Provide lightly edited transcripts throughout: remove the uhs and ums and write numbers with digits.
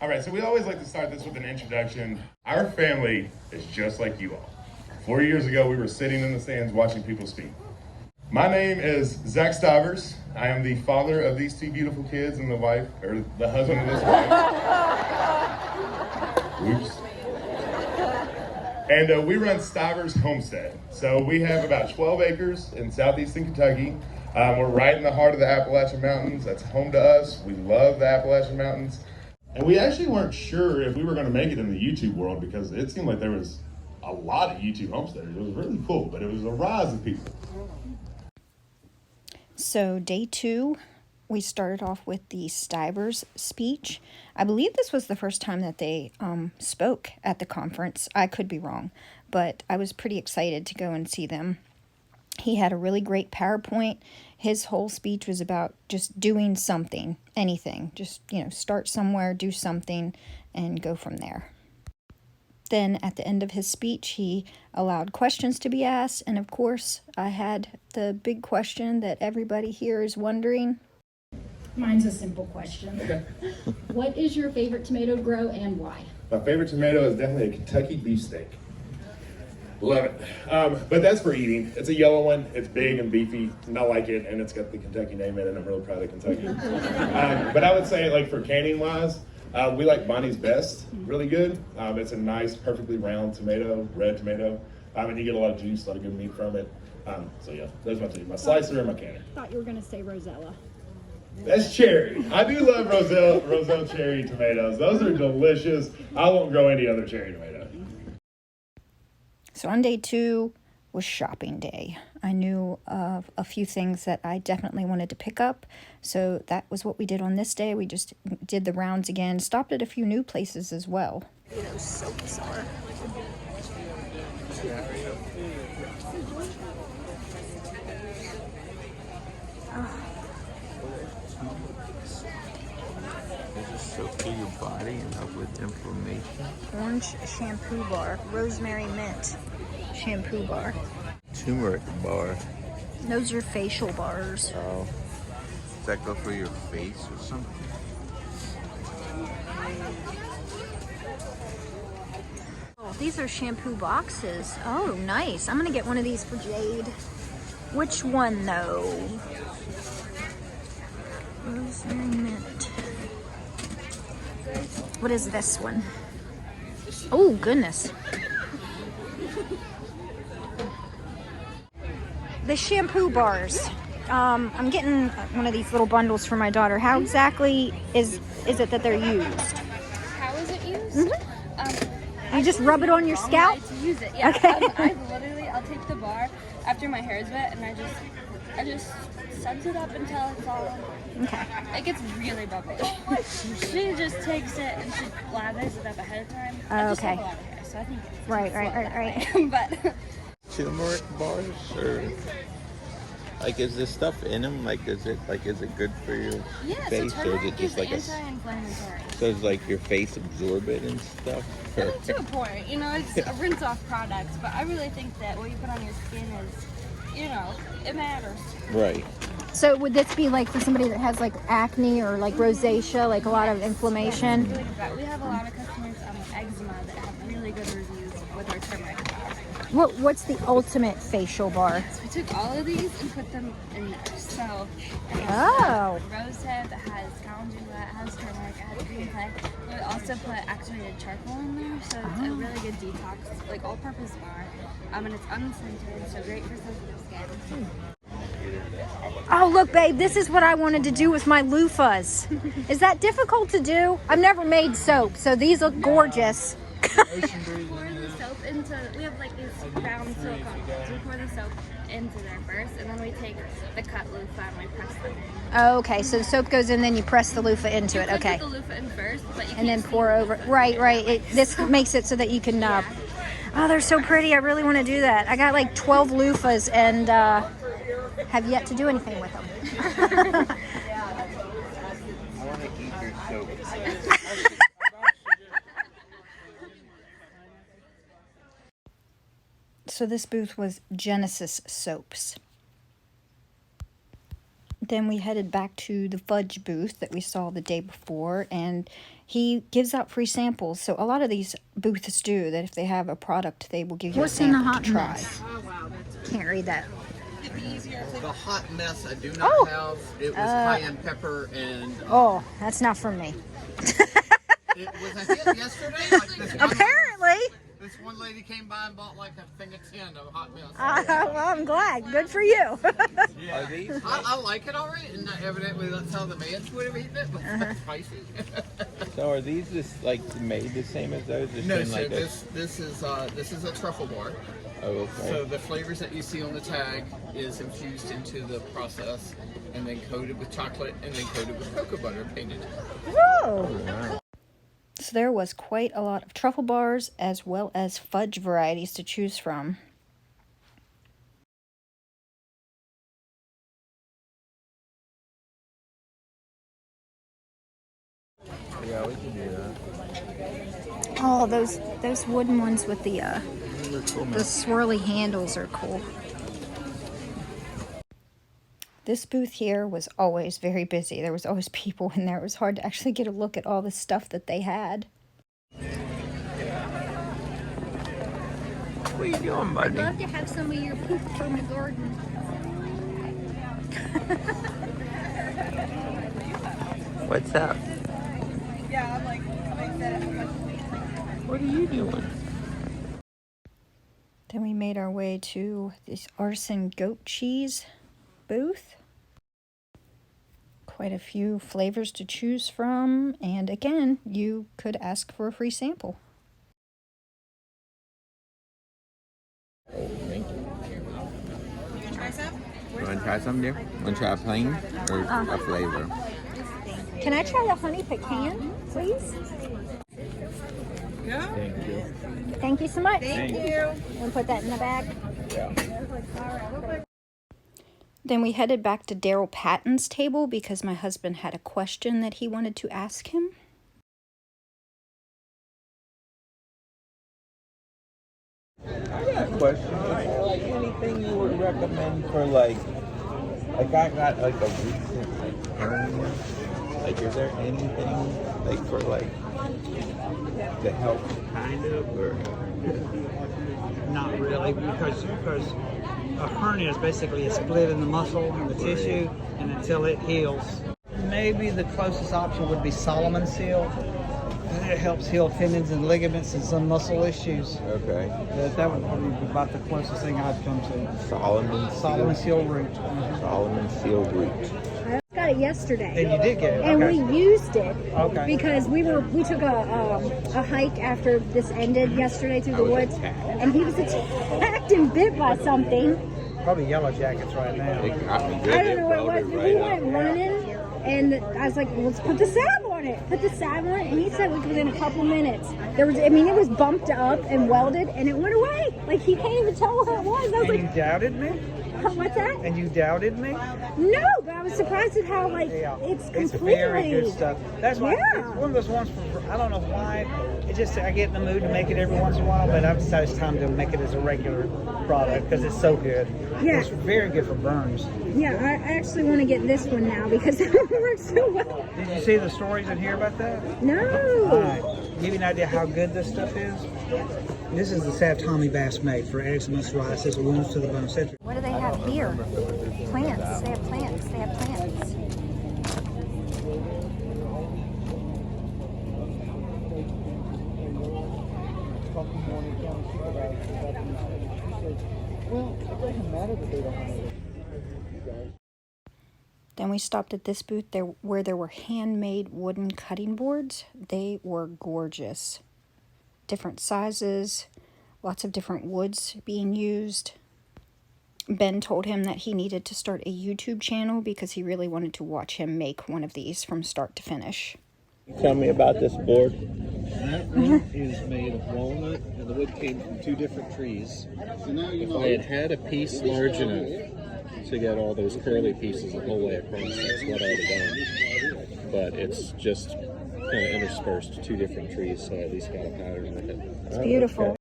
All right, so we always like to start this with an introduction. Our family is just like you all. 4 years ago, we were sitting in the stands watching people speak. My name is Zach Stivers. I am the father of these 2 beautiful kids and the wife, or the husband of this wife. Oops. And we run Stivers Homestead. So we have about 12 acres in southeastern Kentucky. We're right in the heart of the Appalachian Mountains. That's home to us. We love the Appalachian Mountains. And we actually weren't sure if we were going to make it in the YouTube world because it seemed like there was a lot of YouTube homesteaders. It was really cool, but it was a rise of people. So day 2, we started off with the Stivers speech. I believe this was the first time that they spoke at the conference. I could be wrong, but I was pretty excited to go and see them. He had a really great PowerPoint. His whole speech was about just doing something, anything. Just, start somewhere, do something, and go from there. Then at the end of his speech, he allowed questions to be asked. And of course, I had the big question that everybody here is wondering. Mine's a simple question. Okay. What is your favorite tomato to grow and why? My favorite tomato is definitely a Kentucky beefsteak. Love it. But that's for eating. It's a yellow one. It's big and beefy, and I like it, and it's got the Kentucky name in it, and I'm really proud of Kentucky. But I would say, like, for canning-wise, we like Bonnie's Best, really good. It's a nice, perfectly round tomato, red tomato, and you get a lot of juice, a lot of good meat from it. So yeah, those are my 2, my slicer and my canner. I thought you were going to say Rosella. That's cherry. I do love Roselle cherry tomatoes. Those are delicious. I won't grow any other cherry tomato. So on day 2 was shopping day. I knew of a few things that I definitely wanted to pick up. So that was what we did on this day. We just did the rounds again, stopped at a few new places as well. Those soaps are. Soak for your body and help with inflammation. Orange shampoo bar, rosemary mint shampoo bar. Turmeric bar. Those are facial bars. Oh. Does that go for your face or something? Oh, these are shampoo boxes. Oh, nice. I'm gonna get one of these for Jade. Which one though? Rosemary mint. What is this one? Oh, goodness. The shampoo bars. I'm getting one of these little bundles for my daughter. How exactly is it that they're used? How is it used? Mm-hmm. You just rub it on your scalp? To use it, yeah. Okay. I'll take the bar after my hair is wet and I just suds it up until it's all. Okay. It gets really bubbly. She just takes it and she lathers it up ahead of time. I just have a lot of hair, so I think it's Right. But Turmeric bars, or like, is there stuff in them? Like, is it good for your face, so or is it just like anti-inflammatory. so it's like your face absorb it and stuff? I mean, to a point, it's a rinse-off product, but I really think that what you put on your skin is, it matters. Right. So would this be like for somebody that has like acne or like rosacea, like a lot of inflammation? We have a lot of customers with eczema that have really good reviews with our turmeric bar. What's the ultimate facial bar? So we took all of these and put them in there. So it Oh. has rosehip, it has calendula, it has turmeric, it has green clay. We also put activated charcoal in there, so it's a really good detox, like all-purpose bar. And it's unscented, so great for sensitive skin. Oh, look, babe, this is what I wanted to do with my loofahs. Is that difficult to do? I've never made soap, so these look gorgeous. Pour the soap into, we have like these round silicone bowls. We pour the soap into there first, and then we take the cut loofah and we press them in. Okay, so the soap goes in, then you press the loofah into it. Okay. Put the loofah in first, but you And then can't pour over. Right. This makes it so that you can. Oh, they're so pretty. I really want to do that. I got like 12 loofahs and have yet to do anything with them. I want to eat your soap. So this booth was Genesis Soaps. Then we headed back to the fudge booth that we saw the day before, and he gives out free samples. So a lot of these booths do that. If they have a product, they will give you a sample to try. Can't read that. The hot mess I do not have. It was cayenne pepper and. Oh, that's not from me. It was a hit yesterday. Like this Apparently. This one lady came by and bought like a thing of 10 of hot mess. Well, I'm glad. Good for you. Are these? I like it alright, and evidently that's how the man would have eaten it, but it's spicy. So are these just like made the same as those? Just No, in, sir. like This is a truffle bar. Oh, okay. So the flavors that you see on the tag is infused into the process, and then coated with chocolate, and then coated with cocoa butter painted. Whoa. So there was quite a lot of truffle bars as well as fudge varieties to choose from. Yeah, we can do that. Oh, those wooden ones with the swirly handles are cool. This booth here was always very busy. There was always people in there. It was hard to actually get a look at all the stuff that they had. What are you doing, buddy? I'd love to have some of your poop from the garden. What's up? What are you doing? Then we made our way to this artisan goat cheese booth. Quite a few flavors to choose from, and again, you could ask for a free sample. Oh, thank you. You want to try some? You want to try some, dear? Want to try a plain or a flavor? Can I try the honey pecan, please? Thank you. Thank you so much. Thank you. We'll put that in the bag. Yeah. Then we headed back to Daryl Patton's table because my husband had a question that he wanted to ask him. I got a question. Is there like anything you would recommend for like I got like a recent like hernia? Like is there anything like for like to help kind of or Not really, because a hernia is basically a split in the muscle and the tissue, and until it heals, maybe the closest option would be Solomon seal. It helps heal tendons and ligaments and some muscle issues. okay. That would probably be about the closest thing I'd come to. Solomon seal root. Solomon seal root. I got it yesterday, And you did get it. and Okay. we used it Okay. because we took a hike after this ended yesterday through the was woods, attacked. and he was attacked and bit by something. Probably yellow jackets right now. It got me good. I don't know what it was, welded but he right went up. running, and I was like, well, "Let's put the salve on it. Put the salve on it," and he said within a couple minutes it was bumped up and welded, and it went away. Like he can't even tell what it was. I was And you like, doubted me? "What's that?" And you doubted me? No, but I was surprised at how it's completely. very good stuff. That's why Yeah. it's one of those ones I don't know why. It just I get in the mood to make it every once in a while, but I've decided it's time to make it as a regular product because it's so good. Yeah. It's very good for burns. Yeah, I actually want to get this one now because it works so well. Did you see the stories in here about that? No. All right. Give you an idea how good this stuff is. This is the salve Tommy Bass made for eczema, psoriasis, wounds to the bone, etc. What do they have here? Plants. They have plants. They have plants. Then we stopped at this booth where there were handmade wooden cutting boards. They were gorgeous. Different sizes, lots of different woods being used. Ben told him that he needed to start a YouTube channel because he really wanted to watch him make one of these from start to finish. Tell me about this board. That one is made of walnut, and the wood came from 2 different trees. If I had a piece large enough to get all those curly pieces the whole way across, that's what I'd have done. But it's just kind of interspersed 2 different trees, so I at least got a pattern with it. It's beautiful.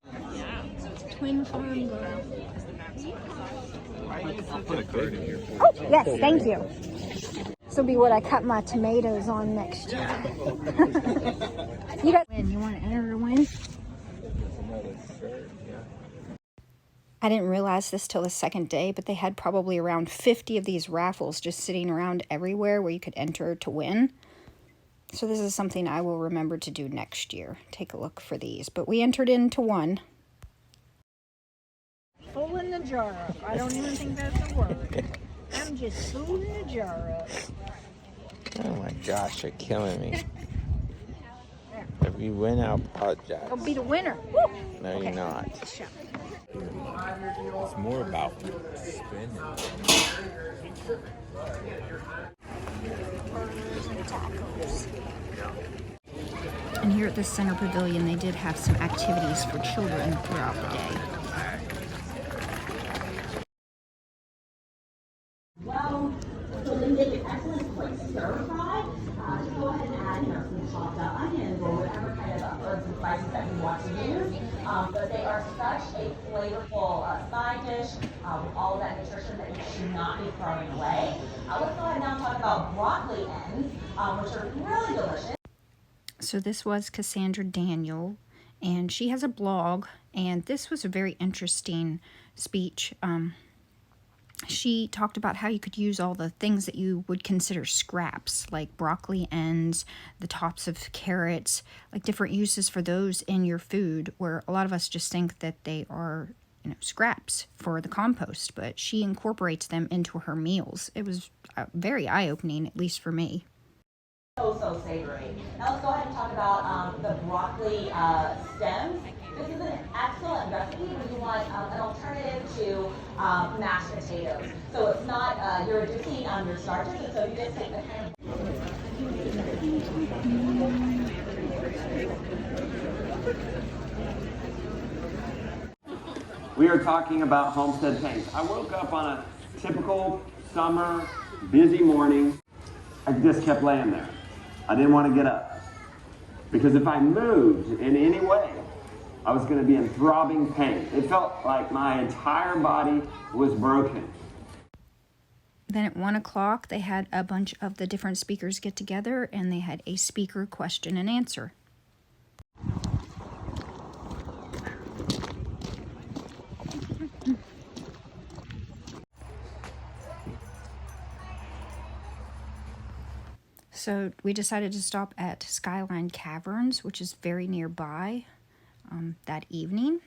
Twin farm girl. I'll put a card in here. Oh, yes, thank you. This will be what I cut my tomatoes on next year. You got win. You want to enter to win? I didn't realize this till the second day, but they had probably around 50 of these raffles just sitting around everywhere where you could enter to win. So this is something I will remember to do next year. Take a look for these. But we entered into one. Fooling the jar up. I don't even think that's a word. I'm just fooling the jar up. Oh my gosh, you're killing me. If you win, I'll apologize. I'll be the winner. Woo! No, Okay. you're not. Shut up. It's more about spinning. And here at the Center Pavilion, they did have some activities for children throughout the day. Well, so then get your excellent quick stir fry. Just go ahead and add, some chopped up onions or whatever kind of herbs and spices that you want to use. But they are such a flavorful side dish with all of that nutrition that you should not be throwing away. Let's go ahead now and talk about broccoli ends, which are really delicious. So this was Cassandra Daniel, and she has a blog, and this was a very interesting speech. She talked about how you could use all the things that you would consider scraps, like broccoli ends, the tops of carrots, like different uses for those in your food, where a lot of us just think that they are, scraps for the compost, but she incorporates them into her meals. It was very eye-opening, at least for me. So savory. Now let's go ahead and talk about the broccoli stems. This is an excellent recipe when you want an alternative to mashed potatoes. So it's not, you're reducing your starches, and so you just take the kind of... We are talking about homestead paints. I woke up on a typical summer, busy morning. I just kept laying there. I didn't want to get up. Because if I moved in any way, I was going to be in throbbing pain. It felt like my entire body was broken. Then at 1 o'clock, they had a bunch of the different speakers get together, and they had a speaker question and answer. So we decided to stop at Skyline Caverns, which is very nearby, that evening.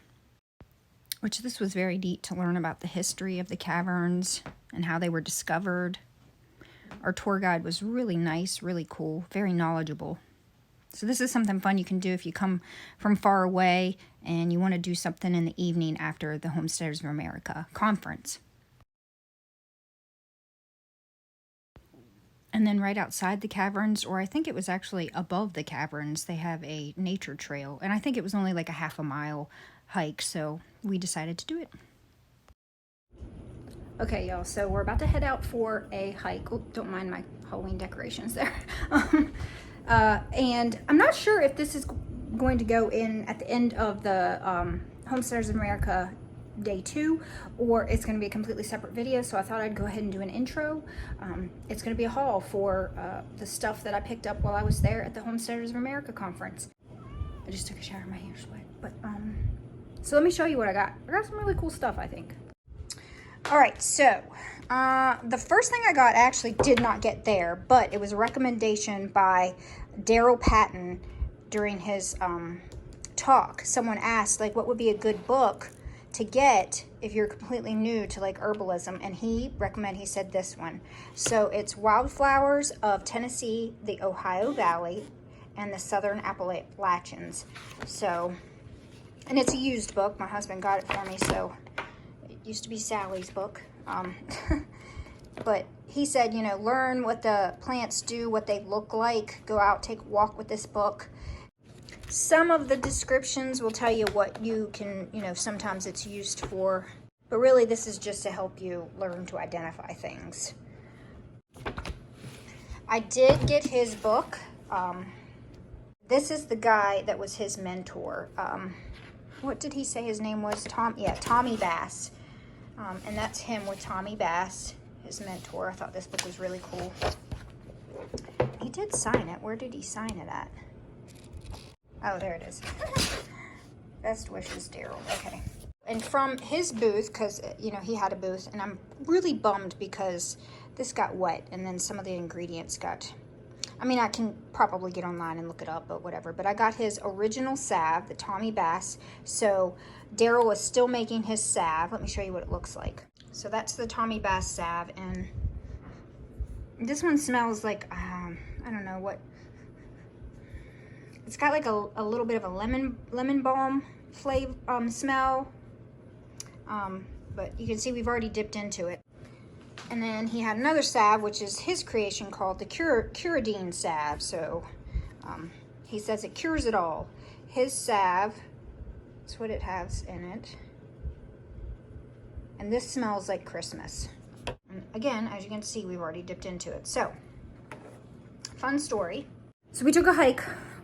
Which this was very neat to learn about the history of the caverns and how they were discovered. Our tour guide was really nice, really cool, very knowledgeable. So this is something fun you can do if you come from far away and you want to do something in the evening after the Homesteaders of America conference. And then right outside the caverns, or I think it was actually above the caverns, they have a nature trail. And I think it was only like a half a mile hike, so we decided to do it. Okay, y'all, so we're about to head out for a hike. Oh, don't mind my Halloween decorations there. And I'm not sure if this is going to go in at the end of the Homesteaders of America Day 2, or it's going to be a completely separate video, so I thought I'd go ahead and do an intro. It's going to be a haul for the stuff that I picked up while I was there at the Homesteaders of America conference. I just took a shower, my hair's wet, but so let me show you what I got. I got some really cool stuff, I think. Alright, so the first thing I got I actually did not get there, but it was a recommendation by Daryl Patton during his talk. Someone asked, like, what would be a good book to get if you're completely new to like herbalism, and he said this one. So it's Wildflowers of Tennessee, the Ohio Valley, and the Southern Appalachians. So, and it's a used book. My husband got it for me, so it used to be Sally's book. But he said, learn what the plants do, what they look like. Go out, take a walk with this book. Some of the descriptions will tell you what you can, sometimes it's used for. But really, this is just to help you learn to identify things. I did get his book. This is the guy that was his mentor. What did he say his name was? Tommy Bass. And that's him with Tommy Bass, his mentor. I thought this book was really cool. did sign it. Where did he sign it at? Oh, there it is. Best wishes, Daryl. Okay. And from his booth, because, you know, he had a booth, and I'm really bummed because this got wet, and then some of the ingredients got... I mean, I can probably get online and look it up, but whatever. But I got his original salve, the Tommy Bass. So Daryl is still making his salve. Let me show you what it looks like. So that's the Tommy Bass salve, and this one smells like, I don't know what. It's got like a little bit of a lemon balm flavor smell. But you can see we've already dipped into it. And then he had another salve, which is his creation, called the Curidine salve. So he says it cures it all. His salve, that's what it has in it. And this smells like Christmas. And again, as you can see, we've already dipped into it. So, fun story. So we took a hike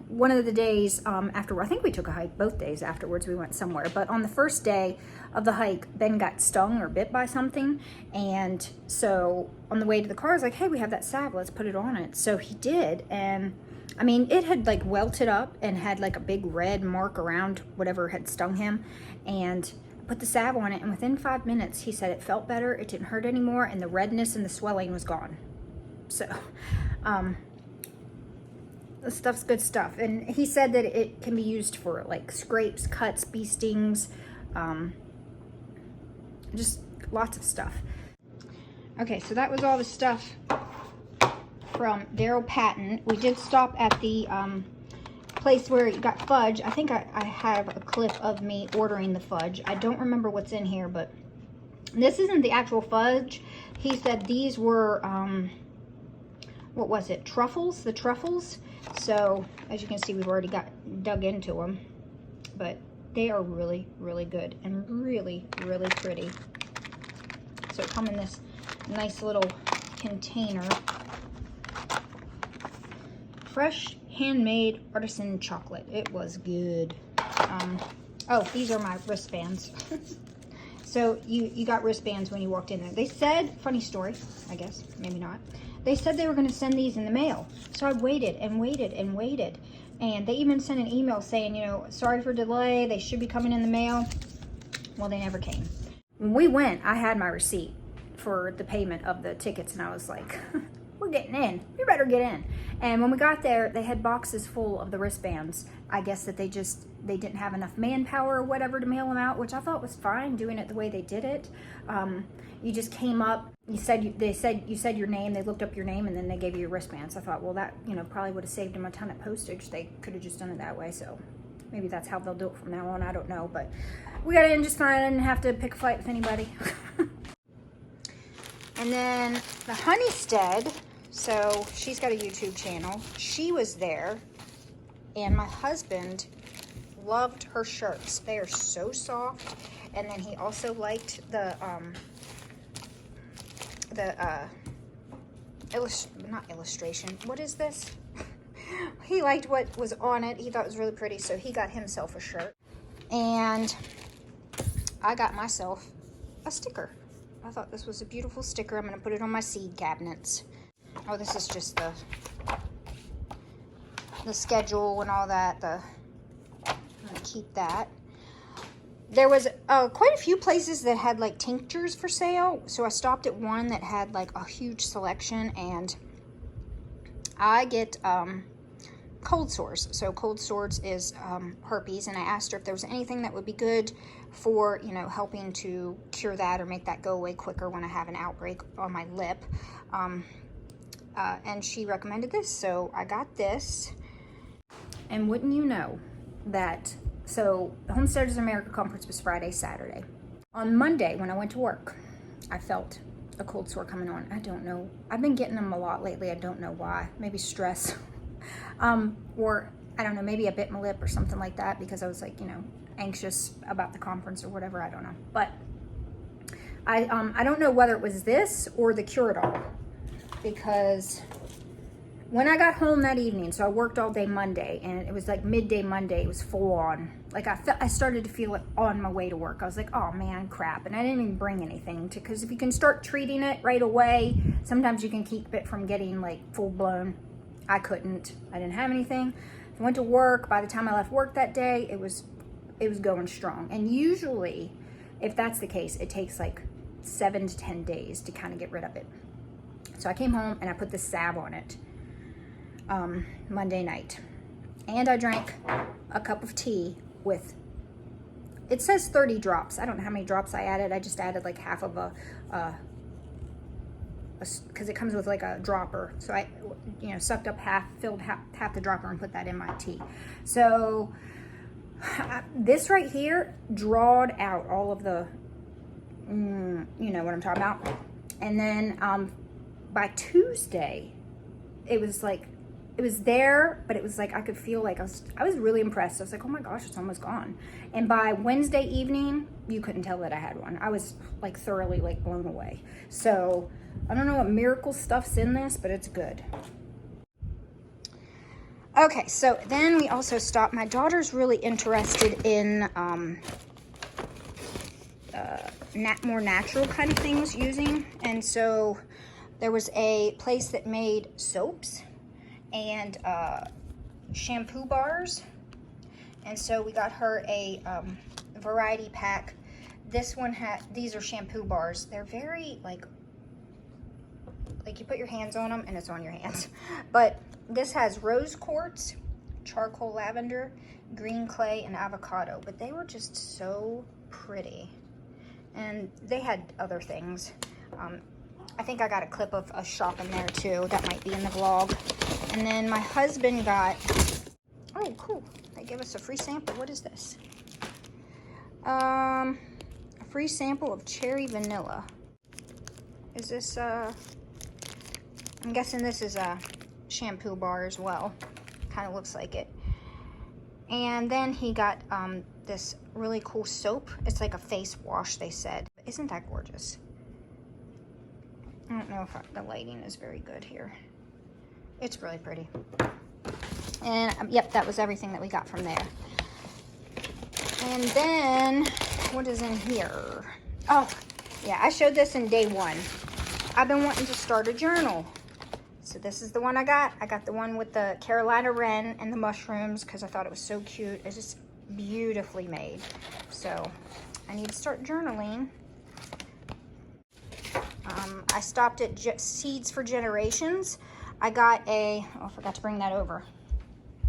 one of the days after, I think we took a hike both days afterwards. We went somewhere, but on the first day of the hike, Ben got stung or bit by something, and so on the way to the car, I was like, hey, we have that salve, let's put it on it. So he did, and I mean, it had like welted up and had like a big red mark around whatever had stung him, and put the salve on it, and within 5 minutes, he said it felt better, it didn't hurt anymore, and the redness and the swelling was gone. So, this stuff's good stuff. And he said that it can be used for like scrapes, cuts, bee stings, just lots of stuff. Okay, so that was all the stuff from Daryl Patton. We did stop at the place where you got fudge. I think I have a clip of me ordering the fudge. I don't remember what's in here, but this isn't the actual fudge. He said these were, what was it? Truffles, the truffles. So, as you can see, we've already dug into them, but they are really, really good and really, really pretty. So, it comes in this nice little container. Fresh, handmade, artisan chocolate. It was good. Oh, these are my wristbands. So, you got wristbands when you walked in there. They said, funny story, I guess, maybe not. They said they were going to send these in the mail. So I waited and waited and waited. And they even sent an email saying, you know, sorry for delay. They should be coming in the mail. Well, they never came. When we went, I had my receipt for the payment of the tickets. And I was like, we're getting in. You better get in. And when we got there, they had boxes full of the wristbands. I guess that they didn't have enough manpower or whatever to mail them out, which I thought was fine doing it the way they did it. You just came up, you said your name, they looked up your name, and then they gave you your wristbands. I thought, well, that, you know, probably would have saved them a ton of postage. They could have just done it that way. So maybe that's how they'll do it from now on. I don't know, but we got in just fine. I didn't have to pick a fight with anybody. And then the Homestead, so she's got a YouTube channel. She was there, and my husband loved her shirts. They are so soft. And then he also liked the not illustration. What is this? He liked what was on it. He thought it was really pretty, so he got himself a shirt. And I got myself a sticker. I thought this was a beautiful sticker. I'm going to put it on my seed cabinets. Oh, this is just the schedule and all that. I'm going to keep that. There was quite a few places that had like tinctures for sale. So I stopped at one that had like a huge selection, and I get cold sores. So cold sores is herpes, and I asked her if there was anything that would be good for, you know, helping to cure that or make that go away quicker when I have an outbreak on my lip. And she recommended this, so I got this. And wouldn't you know that, so the Homesteaders of America conference was Friday, Saturday. On Monday, when I went to work, I felt a cold sore coming on. I don't know. I've been getting them a lot lately. I don't know why. Maybe stress. Or, I don't know, maybe I bit my lip or something like that because I was like, you know, anxious about the conference or whatever. I don't know. But I don't know whether it was this or the Cure-It-All, because when I got home that evening, so I worked all day Monday, and it was like midday Monday, it was full on. Like I started to feel it on my way to work. I was like, oh man, crap. And I didn't even bring anything because if you can start treating it right away, sometimes you can keep it from getting like full blown. I couldn't. I didn't have anything. I went to work. By the time I left work that day, it was going strong. And usually, if that's the case, it takes like 7 to 10 days to kind of get rid of it. So I came home and I put this salve on it Monday night. And I drank a cup of tea with, it says 30 drops. I don't know how many drops I added. I just added like half of because it comes with like a dropper. So I, sucked up filled half the dropper and put that in my tea. So this right here drawed out all of the, you know what I'm talking about. And then by Tuesday, it was there, but it was like I could feel like I was really impressed. I was like, oh my gosh, it's almost gone. And by Wednesday evening, you couldn't tell that I had one. I was like thoroughly like blown away. So I don't know what miracle stuff's in this, but it's good. Okay, so then we also stopped. My daughter's really interested in more natural kind of things using, and so there was a place that made soaps and shampoo bars, and so we got her a variety pack. This one these are shampoo bars. They're very like you put your hands on them and it's on your hands. But this has rose quartz, charcoal lavender, green clay, and avocado. But they were just so pretty. And they had other things. I think I got a clip of a shop in there too. That might be in the vlog. And then my husband got, oh cool, they gave us a free sample. What is this? A free sample of cherry vanilla. Is this, I'm guessing this is a shampoo bar as well. Kind of looks like it. And then he got this really cool soap. It's like a face wash, they said. Isn't that gorgeous? I don't know if the lighting is very good here. It's really pretty. And yep, that was everything that we got from there. And then, what is in here? Oh, yeah, I showed this in day 1. I've been wanting to start a journal. So this is the one I got. I got the one with the Carolina wren and the mushrooms because I thought it was so cute. It's just beautifully made. So I need to start journaling. I stopped at Seeds for Generations. I got I forgot to bring that over.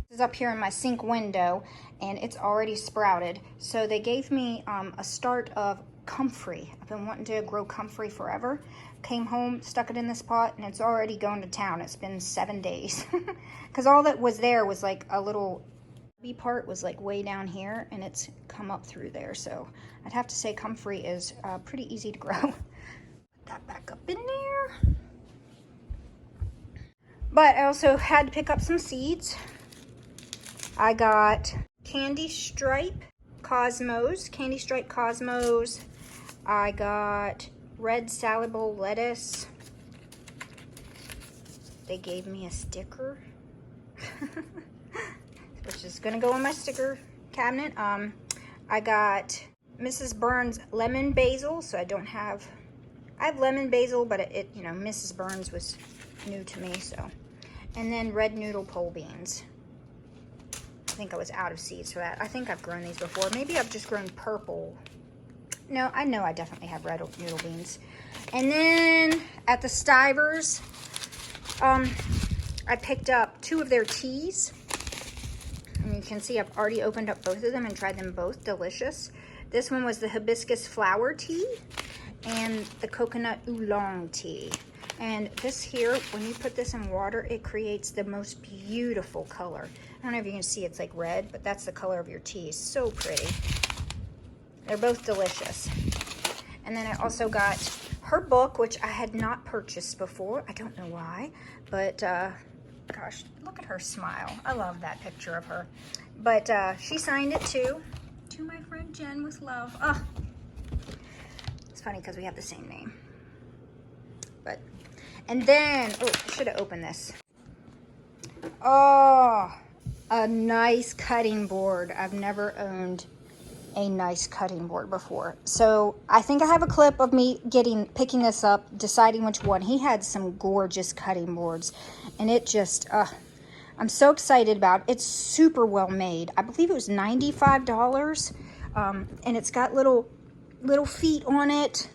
This is up here in my sink window and it's already sprouted. So they gave me a start of comfrey. I've been wanting to grow comfrey forever. Came home, stuck it in this pot, and it's already going to town. It's been 7 days. Because all that was there was like a little B part was like way down here, and it's come up through there. So I'd have to say comfrey is pretty easy to grow. Put that back up in there. But I also had to pick up some seeds. I got Candy Stripe Cosmos. I got red salad bowl lettuce. They gave me a sticker, which is gonna go in my sticker cabinet. I got Mrs. Burns lemon basil, so I have lemon basil, but it Mrs. Burns was new to me, so. And then red noodle pole beans. I think I was out of seeds for that. I think I've grown these before. Maybe I've just grown purple. No, I know I definitely have red noodle beans. And then at the Stivers, I picked up 2 of their teas. And you can see I've already opened up both of them and tried them both. Delicious. This one was the hibiscus flower tea and the coconut oolong tea. And this here, when you put this in water, it creates the most beautiful color. I don't know if you can see it's like red, but that's the color of your tea. It's so pretty. They're both delicious. And then I also got her book, which I had not purchased before. I don't know why, but gosh, look at her smile. I love that picture of her. But she signed it too. To my friend Jen with love. Oh, it's funny because we have the same name. But, and then, oh, I should have opened this. Oh, a nice cutting board. I've never owned a nice cutting board before. So I think I have a clip of me picking this up, deciding which one. He had some gorgeous cutting boards, and it just, I'm so excited about it. It's super well made. I believe it was $95. And it's got little feet on it.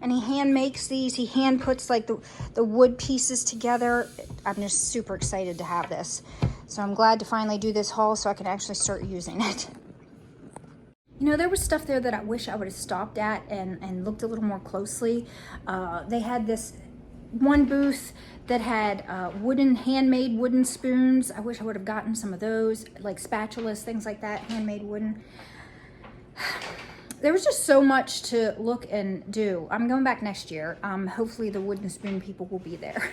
And he hand makes these. He hand puts like the wood pieces together. I'm just super excited to have this. So I'm glad to finally do this haul so I can actually start using it. You know, there was stuff there that I wish I would have stopped at and looked a little more closely. They had this one booth that had handmade wooden spoons. I wish I would have gotten some of those, like spatulas, things like that, handmade wooden. There was just so much to look and do. I'm going back next year. Hopefully the wooden spoon people will be there.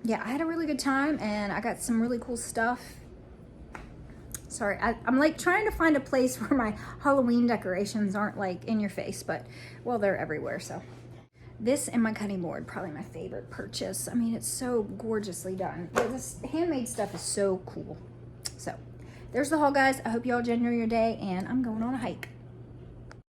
Yeah, I had a really good time and I got some really cool stuff. Sorry, I'm like trying to find a place where my Halloween decorations aren't like in your face, but well, they're everywhere, so. This and my cutting board, probably my favorite purchase. I mean, it's so gorgeously done. This handmade stuff is so cool. So, there's the haul, guys. I hope you all enjoy your day, and I'm going on a hike.